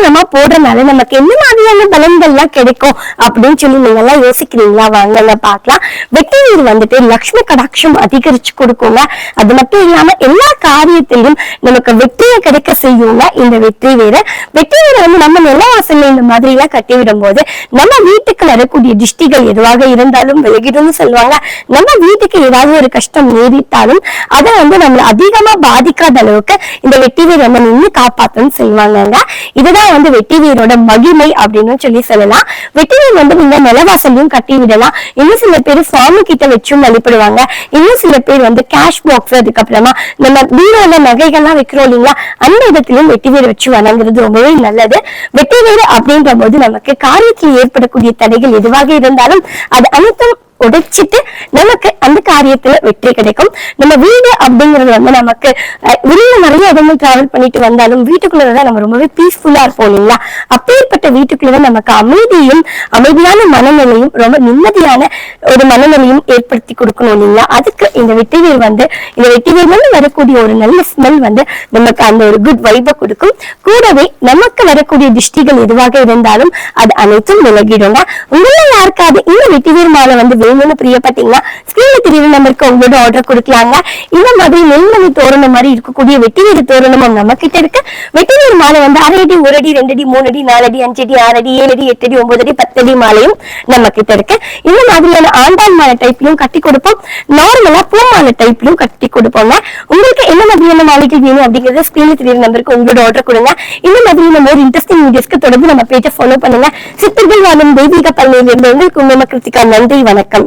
வெற்றிகரமா போடுறதுனால நமக்கு என்ன மாதிரியான பலன்கள்லாம் கிடைக்கும் அப்படின்னு சொல்லி நீங்க எல்லாம் யோசிக்கிறீங்களா? வாங்க பாக்கலாம். வெற்றி வீடு வந்துட்டு லட்சுமி கடாட்சம் அதிகரிச்சு கொடுக்குங்க. அது மட்டும் இல்லாம எல்லா காரியத்திலும் நமக்கு வெற்றியை கிடைக்க செய்யுங்க இந்த வெற்றி வீடு. வெற்றி வீடு வந்து நம்ம நிலவாசல்ல இந்த மாதிரி எல்லாம் கட்டிவிடும் போது நம்ம வீட்டுக்கு வரக்கூடிய திஷ்டிகள் எதுவாக இருந்தாலும் விலகிடும்னு சொல்லுவாங்க. நம்ம வீட்டுக்கு ஏதாவது ஒரு கஷ்டம் நேரிட்டாலும் அதை வந்து நம்மள அதிகமா பாதிக்காத அளவுக்கு இந்த வெட்டி வீடு நம்ம நின்று காப்பாத்துன்னு செய்வாங்க. இதுதான் வந்து வெட்டி வீரோட மகிமை அப்படின்னு சொல்லலாம். வெட்டி வீடு வந்து நீங்க நிலவாசலையும் கட்டி விடலாம். இன்னும் சில பேர் சுவாமி கிட்ட வச்சும் வழிபடுவாங்க. இன்னும் சில பேர் வந்து கேஷ் பாக்ஸ், அதுக்கப்புறமா நம்ம பீரோல நகைகள்லாம் வைக்கிறோம் இல்லைங்களா, அந்த இடத்திலும் வெட்டி வீடு வச்சு வணங்குறது ரொம்பவே நல்லது. வெட்டி வீடு அப்படின்ற போது நமக்கு காரியத்தில் ஏற்படக்கூடிய தடைகள் எதுவாக இருந்தாலும் அது அனைத்தும் உடைச்சிட்டு நமக்கு அந்த காரியத்துல வெற்றி கிடைக்கும். நம்ம வீடு அப்படிங்கிறது வந்து நமக்கு வெளியில நிறைய இடங்கள் டிராவல் பண்ணிட்டு வந்தாலும் வீட்டுக்குள்ளதான் நம்ம ரொம்பவே பீஸ்ஃபுல்லா இருப்போம் இல்லைங்களா. அப்பேற்பட்ட வீட்டுக்குள்ளதான் நமக்கு அமைதியும் அமைதியான மனநிலையும் ரொம்ப நிம்மதியான ஒரு மனநிலையும் ஏற்படுத்தி கொடுக்கணும் இல்லைங்களா. அதுக்கு இந்த வெட்டி வீடு வந்து இந்த வெட்டி வீடு வரக்கூடிய ஒரு நல்ல ஸ்மெல் வந்து நமக்கு அந்த ஒரு குட் வைபை கொடுக்கும். கூடவே நமக்கு வரக்கூடிய திஷ்டிகள் எதுவாக இருந்தாலும் அது அனைத்தும் விலகிடுங்க. உங்கள யாருக்காவது இந்த வெட்டி வீடு மாலை வந்து வேணும்னு பிரியப்பட்டீங்கன்னா ஸ்கிரீன்ல தெரியுற நம்பருக்கு உங்களோட ஆர்டர் கொடுக்கலாங்க. இந்த மாதிரி நெல்மணி தோரணம் மாதிரி இருக்கக்கூடிய வெட்டி வீடு தோரணமும் நம்ம கிட்ட இருக்கு. வெட்டி வீடு மாலை வந்து 1 அடி 1 அடி 2 அடி 3 அடி 4 அடி 5 அடி 6 அடி 7 அடி 8 அடி 9 அடி 10 அடி மாலையும் நம்ம கிட்ட இருக்கு. இந்த மாதிரியான ஆண்டான் மாலை டைப்லயும் கட்டி கொடுப்போம். நார்மலா பூ மாலை டைப்லயும் கட்டி கொடுப்போங்க. உங்களுக்கு என்ன மாதிரியான மாலைகள் வேணும் அப்படிங்கறத ஸ்கிரீன்ல தெரியுற நம்பருக்கு உங்களோட ஆர்டர் கொடுங்க. இந்த மாதிரி நம்ம ஒரு இன்ட்ரெஸ்டிங் வீடியோஸ்க்கு தொடர்ந்து நம்ம பேஜை ஃபாலோ பண்ணுங்க. சித்தர்கள் வாழும் தெய்வீக பள்ளியிலிருந்து உங்களுக்கு உண்மை கிருத்திகா. நன்றி, வணக்கம்.